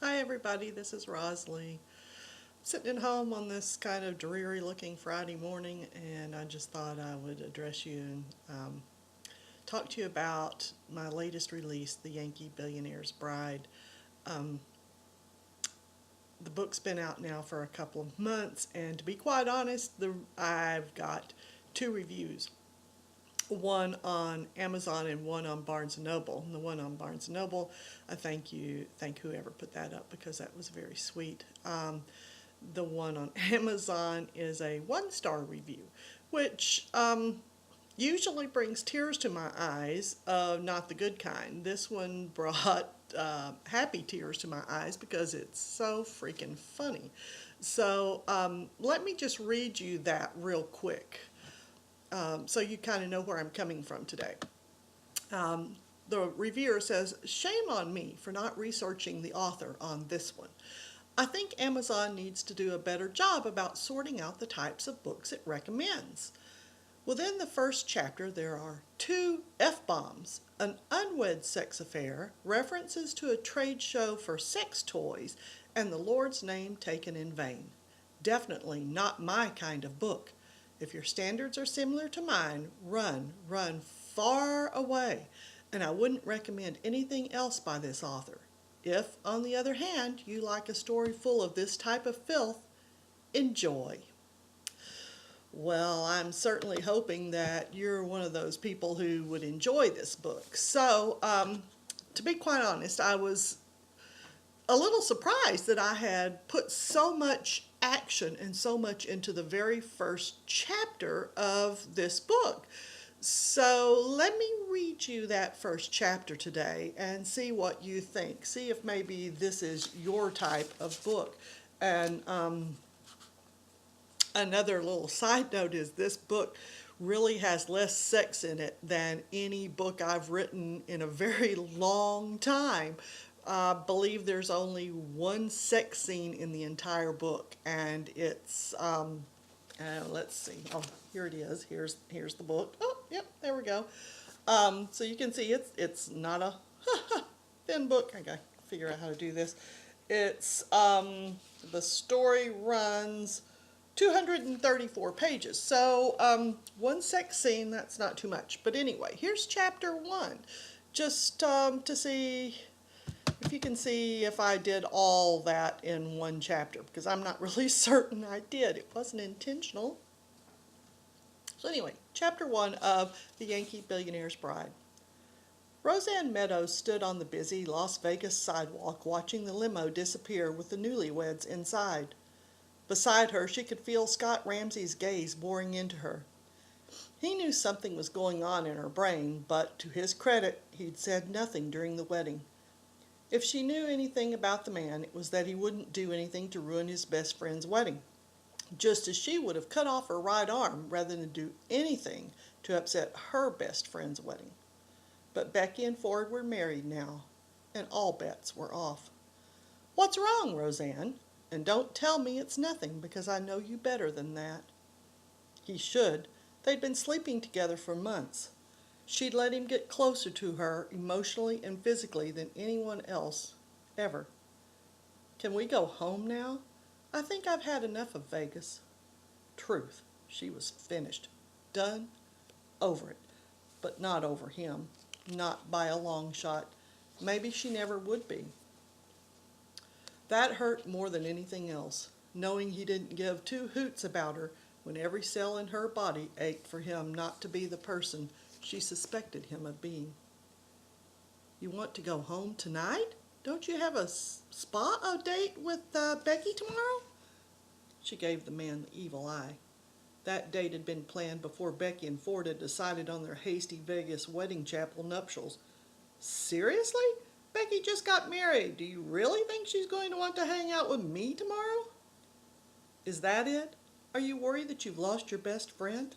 Hi everybody, this is Rosalie. Sitting at home on this kind of dreary looking Friday morning, and I just thought I would address you and talk to you about my latest release, The Yankee Billionaire's Bride. Um, the book's been out now for a couple of months, and to be quite honest, I've got two reviews. One on Amazon and one on Barnes and Noble. And the one on Barnes and Noble, I thank whoever put that up because that was very sweet. The one on Amazon is a 1-star review, which usually brings tears to my eyes, not the good kind. This one brought happy tears to my eyes because it's so freaking funny. So let me just read you that real quick so you kind of know where I'm coming from today. The reviewer says, "Shame on me for not researching the author on this one. I think Amazon needs to do a better job about sorting out the types of books it recommends. Within the first chapter, there are 2 F-bombs, an unwed sex affair, references to a trade show for sex toys, and the Lord's name taken in vain. Definitely not my kind of book. If your standards are similar to mine, run far away, and I wouldn't recommend anything else by this author. If, on the other hand, you like a story full of this type of filth, enjoy." Well, I'm certainly hoping that you're one of those people who would enjoy this book. So, to be quite honest, I was a little surprised that I had put so much action and so much into the very first chapter of this book. So let me read you that first chapter today and see what you think. See if maybe this is your type of book. And another little side note is this book really has less sex in it than any book I've written in a very long time. I believe there's only one sex scene in the entire book, and it's let's see. Oh, here it is. Here's the book. Oh, yep, there we go. So you can see it's not a thin book. I gotta figure out how to do this. It's the story runs 234 pages. So one sex scene, that's not too much. But anyway, here's chapter 1, just to see if you can see if I did all that in one chapter, because I'm not really certain I did. It wasn't intentional. So anyway, chapter 1 of The Yankee Billionaire's Bride. Roseanne Meadows stood on the busy Las Vegas sidewalk watching the limo disappear with the newlyweds inside. Beside her, she could feel Scott Ramsey's gaze boring into her. He knew something was going on in her brain, but to his credit, he'd said nothing during the wedding. If she knew anything about the man, it was that he wouldn't do anything to ruin his best friend's wedding, just as she would have cut off her right arm rather than do anything to upset her best friend's wedding. But Becky and Ford were married now, and all bets were off. "What's wrong, Roseanne? And don't tell me it's nothing, because I know you better than that." He should. They'd been sleeping together for months. She'd let him get closer to her emotionally and physically than anyone else ever. "Can we go home now? I think I've had enough of Vegas." Truth. She was finished. Done. Over it. But not over him. Not by a long shot. Maybe she never would be. That hurt more than anything else, knowing he didn't give 2 hoots about her when every cell in her body ached for him not to be the person she suspected him of being. "You want to go home tonight? Don't you have a spa date with Becky tomorrow?" She gave the man the evil eye. That date had been planned before Becky and Ford had decided on their hasty Vegas wedding chapel nuptials. "Seriously? Becky just got married. Do you really think she's going to want to hang out with me tomorrow?" "Is that it? Are you worried that you've lost your best friend?"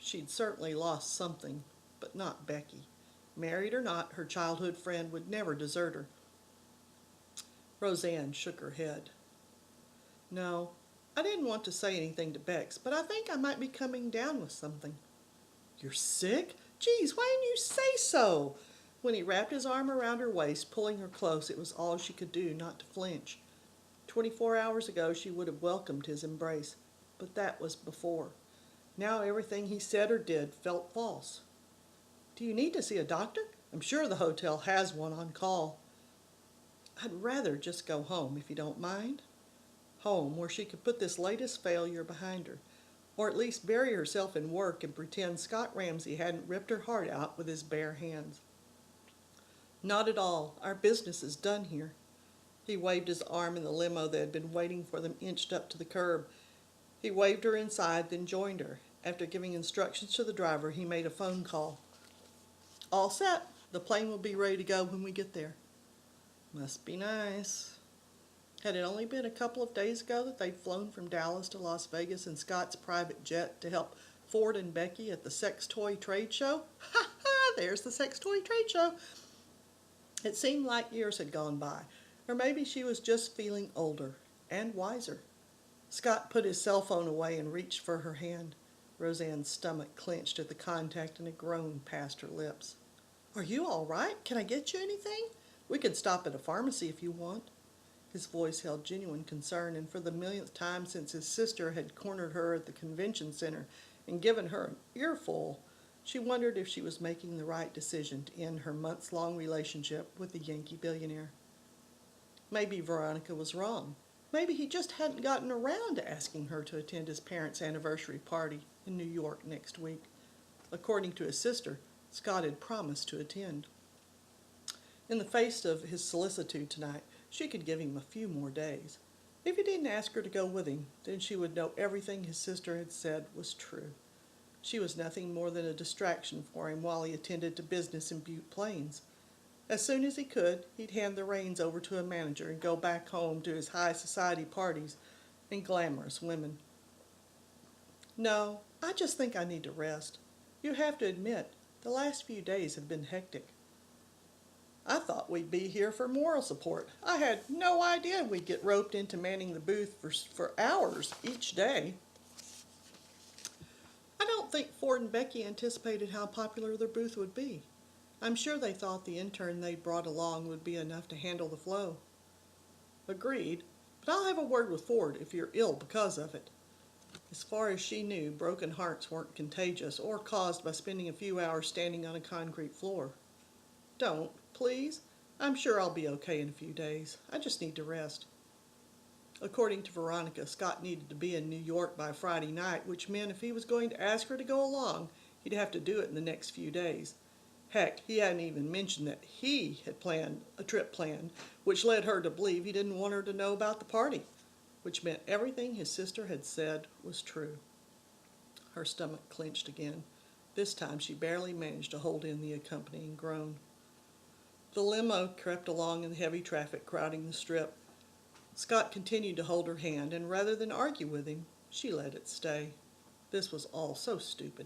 She'd certainly lost something, but not Becky. Married or not, her childhood friend would never desert her. Roseanne shook her head. "No, I didn't want to say anything to Bex, but I think I might be coming down with something." "You're sick? Geez, why didn't you say so?" When he wrapped his arm around her waist, pulling her close, it was all she could do not to flinch. 24 hours ago she would have welcomed his embrace, but that was before. Now everything he said or did felt false. "Do you need to see a doctor? I'm sure the hotel has one on call." "I'd rather just go home, if you don't mind." Home, where she could put this latest failure behind her, or at least bury herself in work and pretend Scott Ramsay hadn't ripped her heart out with his bare hands. "Not at all. Our business is done here." He waved his arm, and the limo that had been waiting for them inched up to the curb. He waved her inside, then joined her. After giving instructions to the driver, he made a phone call. "All set. The plane will be ready to go when we get there." Must be nice. Had it only been a couple of days ago that they'd flown from Dallas to Las Vegas in Scott's private jet to help Ford and Becky at the sex toy trade show? Ha ha! There's the sex toy trade show. It seemed like years had gone by, or maybe she was just feeling older and wiser. Scott put his cell phone away and reached for her hand. Roseanne's stomach clenched at the contact and a groan passed her lips. "Are you all right? Can I get you anything? We can stop at a pharmacy if you want." His voice held genuine concern, and for the millionth time since his sister had cornered her at the convention center and given her an earful, she wondered if she was making the right decision to end her months-long relationship with the Yankee billionaire. Maybe Veronica was wrong. Maybe he just hadn't gotten around to asking her to attend his parents' anniversary party in New York next week. According to his sister, Scott had promised to attend. In the face of his solicitude tonight, she could give him a few more days. If he didn't ask her to go with him, then she would know everything his sister had said was true. She was nothing more than a distraction for him while he attended to business in Butte Plains. As soon as he could, he'd hand the reins over to a manager and go back home to his high society parties and glamorous women. "No, I just think I need to rest. You have to admit, the last few days have been hectic." "I thought we'd be here for moral support. I had no idea we'd get roped into manning the booth for hours each day." "I don't think Ford and Becky anticipated how popular their booth would be. I'm sure they thought the intern they brought along would be enough to handle the flow." "Agreed, but I'll have a word with Ford if you're ill because of it." As far as she knew, broken hearts weren't contagious or caused by spending a few hours standing on a concrete floor. "Don't, please. I'm sure I'll be okay in a few days. I just need to rest." According to Veronica, Scott needed to be in New York by Friday night, which meant if he was going to ask her to go along, he'd have to do it in the next few days. Heck, he hadn't even mentioned that he had planned a trip planned, which led her to believe he didn't want her to know about the party, which meant everything his sister had said was true. Her stomach clenched again. This time she barely managed to hold in the accompanying groan. The limo crept along in the heavy traffic crowding the strip. Scott continued to hold her hand, and rather than argue with him, she let it stay. This was all so stupid.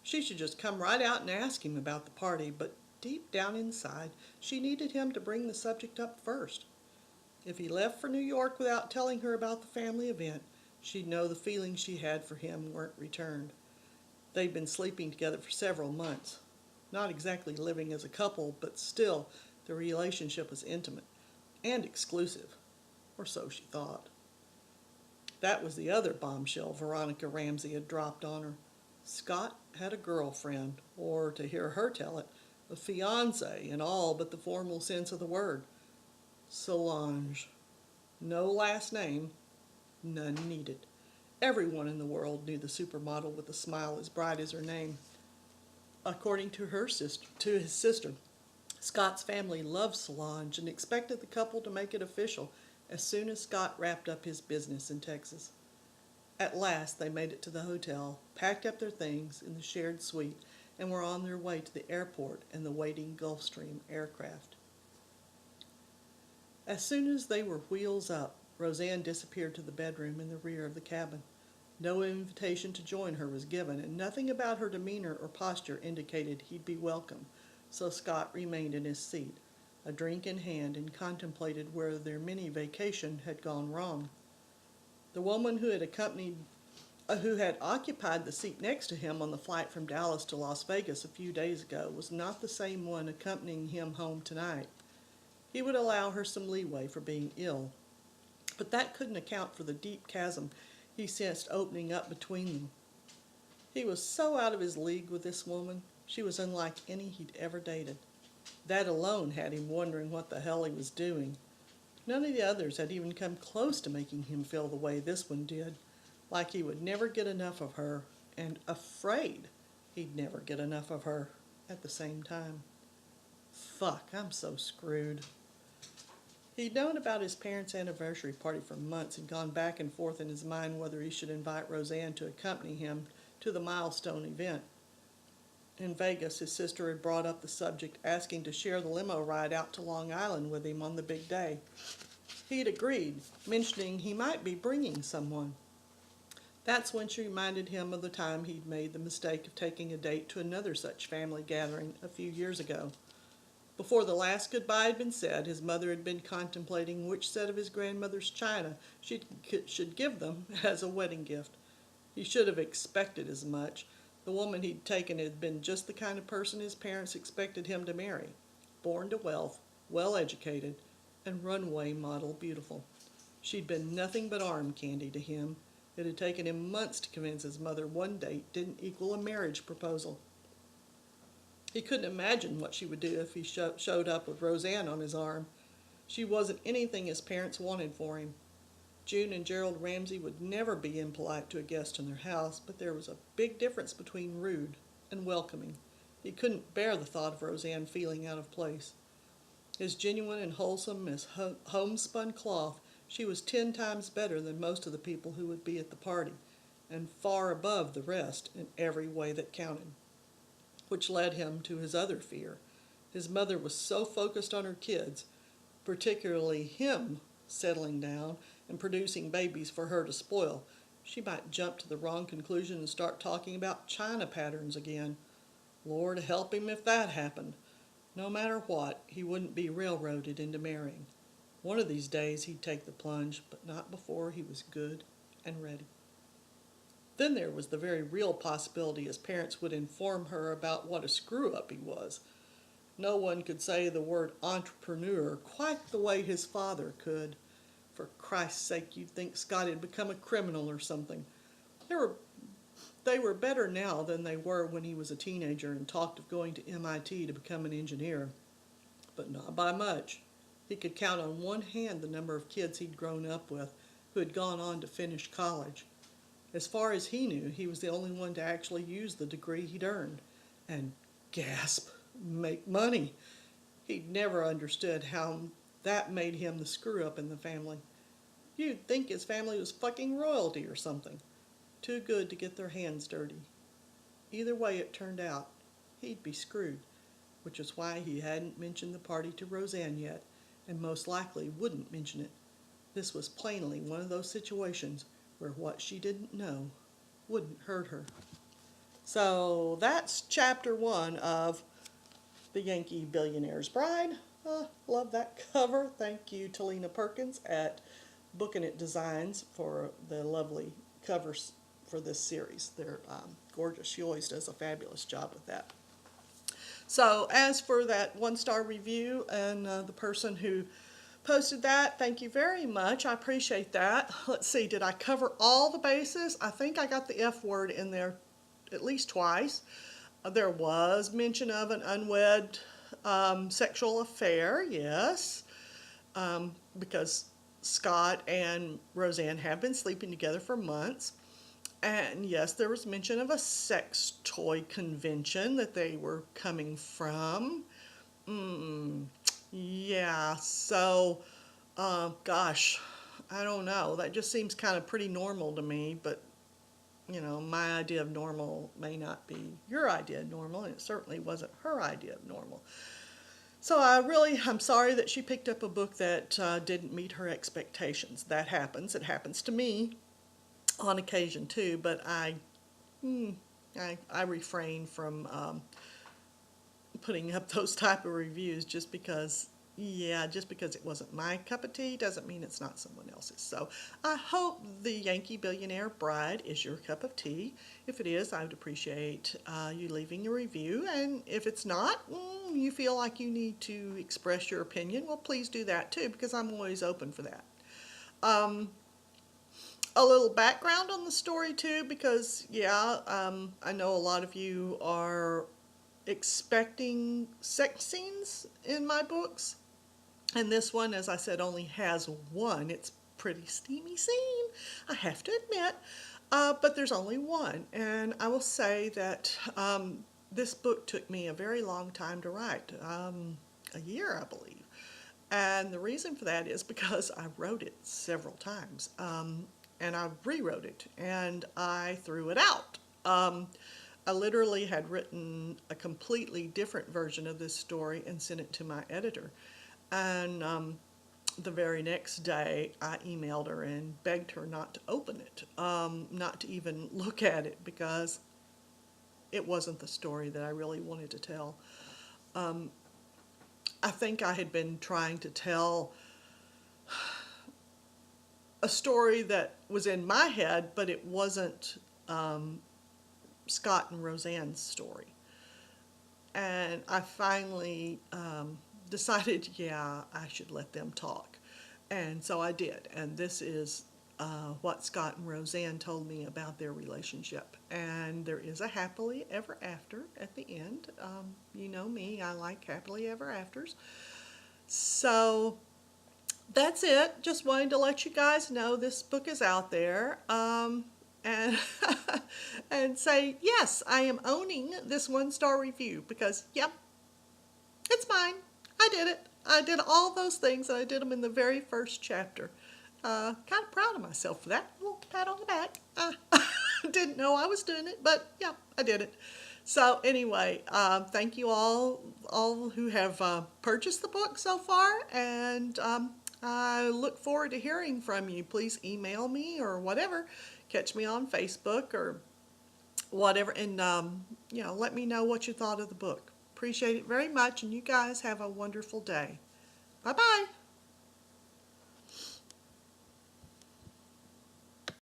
She should just come right out and ask him about the party, but deep down inside, she needed him to bring the subject up first. If he left for New York without telling her about the family event, she'd know the feelings she had for him weren't returned. They'd been sleeping together for several months. Not exactly living as a couple, but still, the relationship was intimate and exclusive, or so she thought. That was the other bombshell Veronica Ramsay had dropped on her. Scott had a girlfriend, or, to hear her tell it, a fiancé in all but the formal sense of the word. Solange. No last name, none needed. Everyone in the world knew the supermodel with a smile as bright as her name. According to his sister, Scott's family loved Solange and expected the couple to make it official as soon as Scott wrapped up his business in Texas. At last they made it to the hotel, packed up their things in the shared suite, and were on their way to the airport and the waiting Gulfstream aircraft. As soon as they were wheels up, Roseanne disappeared to the bedroom in the rear of the cabin. No invitation to join her was given, and nothing about her demeanor or posture indicated he'd be welcome, so Scott remained in his seat, a drink in hand, and contemplated where their mini vacation had gone wrong. The woman who had accompanied who had occupied the seat next to him on the flight from Dallas to Las Vegas a few days ago, was not the same one accompanying him home tonight. He would allow her some leeway for being ill, but that couldn't account for the deep chasm he sensed opening up between them. He was so out of his league with this woman. She was unlike any he'd ever dated. That alone had him wondering what the hell he was doing. None of the others had even come close to making him feel the way this one did, like he would never get enough of her, and afraid he'd never get enough of her at the same time. Fuck, I'm so screwed. He'd known about his parents' anniversary party for months and gone back and forth in his mind whether he should invite Roseanne to accompany him to the milestone event. In Vegas, his sister had brought up the subject, asking to share the limo ride out to Long Island with him on the big day. He'd agreed, mentioning he might be bringing someone. That's when she reminded him of the time he'd made the mistake of taking a date to another such family gathering a few years ago. Before the last goodbye had been said, his mother had been contemplating which set of his grandmother's china she should give them as a wedding gift. He should have expected as much. The woman he'd taken had been just the kind of person his parents expected him to marry. Born to wealth, well-educated, and runway model beautiful. She'd been nothing but arm candy to him. It had taken him months to convince his mother one date didn't equal a marriage proposal. He couldn't imagine what she would do if he showed up with Roseanne on his arm. She wasn't anything his parents wanted for him. June and Gerald Ramsey would never be impolite to a guest in their house, but there was a big difference between rude and welcoming. He couldn't bear the thought of Roseanne feeling out of place. As genuine and wholesome as homespun cloth, she was 10 times better than most of the people who would be at the party, and far above the rest in every way that counted. Which led him to his other fear. His mother was so focused on her kids, particularly him settling down and producing babies for her to spoil, she might jump to the wrong conclusion and start talking about china patterns again. Lord help him if that happened. No matter what, he wouldn't be railroaded into marrying. One of these days he'd take the plunge, but not before he was good and ready. Then there was the very real possibility his parents would inform her about what a screw-up he was. No one could say the word entrepreneur quite the way his father could. For Christ's sake, you'd think Scott had become a criminal or something. They were better now than they were when he was a teenager and talked of going to MIT to become an engineer. But not by much. He could count on one hand the number of kids he'd grown up with who had gone on to finish college. As far as he knew, he was the only one to actually use the degree he'd earned. And gasp, make money. He'd never understood how that made him the screw-up in the family. You'd think his family was fucking royalty or something. Too good to get their hands dirty. Either way it turned out, he'd be screwed, which is why he hadn't mentioned the party to Roseanne yet, and most likely wouldn't mention it. This was plainly one of those situations where what she didn't know wouldn't hurt her. So that's chapter 1 of The Yankee Billionaire's Bride. Love that cover. Thank you, Talina Perkins at Booking It Designs, for the lovely covers for this series. They're gorgeous. She always does a fabulous job with that. So as for that 1-star review and the person who posted that, thank you very much. I appreciate that. Let's see, did I cover all the bases? I think I got the F word in there at least twice. There was mention of an unwed sexual affair, yes, because Scott and Roseanne have been sleeping together for months. And yes, there was mention of a sex toy convention that they were coming from. Yeah, so, gosh, I don't know. That just seems kind of pretty normal to me, but, you know, my idea of normal may not be your idea of normal, and it certainly wasn't her idea of normal. So I'm sorry that she picked up a book that didn't meet her expectations. That happens. It happens to me on occasion too, but I refrain from putting up those type of reviews just because yeah, just because it wasn't my cup of tea doesn't mean it's not someone else's. So I hope the Yankee Billionaire Bride is your cup of tea. If it is, I would appreciate you leaving a review. And if it's not, you feel like you need to express your opinion, well, please do that too, because I'm always open for that. Um, a little background on the story too, because yeah, I know a lot of you are expecting sex scenes in my books. And this one, as I said, only has one. It's pretty steamy scene, I have to admit, but there's only one. And I will say that this book took me a very long time to write, a year, I believe. And the reason for that is because I wrote it several times, and I rewrote it, and I threw it out. I literally had written a completely different version of this story and sent it to my editor. And the very next day, I emailed her and begged her not to open it, not to even look at it, because it wasn't the story that I really wanted to tell. I think I had been trying to tell a story that was in my head, but it wasn't Scott and Roseanne's story. And I finally decided, yeah, I should let them talk. And so I did. And this is what Scott and Roseanne told me about their relationship. And there is a happily ever after at the end. You know me, I like happily ever afters. So that's it. Just wanted to let you guys know this book is out there. And and say, yes, I am owning this 1-star review, because, yep, it's mine. I did it. I did all those things, and I did them in the very first chapter. Kind of proud of myself for that. A little pat on the back. Didn't know I was doing it, but yeah, I did it. So anyway, thank you all who have purchased the book so far, and I look forward to hearing from you. Please email me or whatever. Catch me on Facebook or whatever, and let me know what you thought of the book. Appreciate it very much, and you guys have a wonderful day. Bye bye.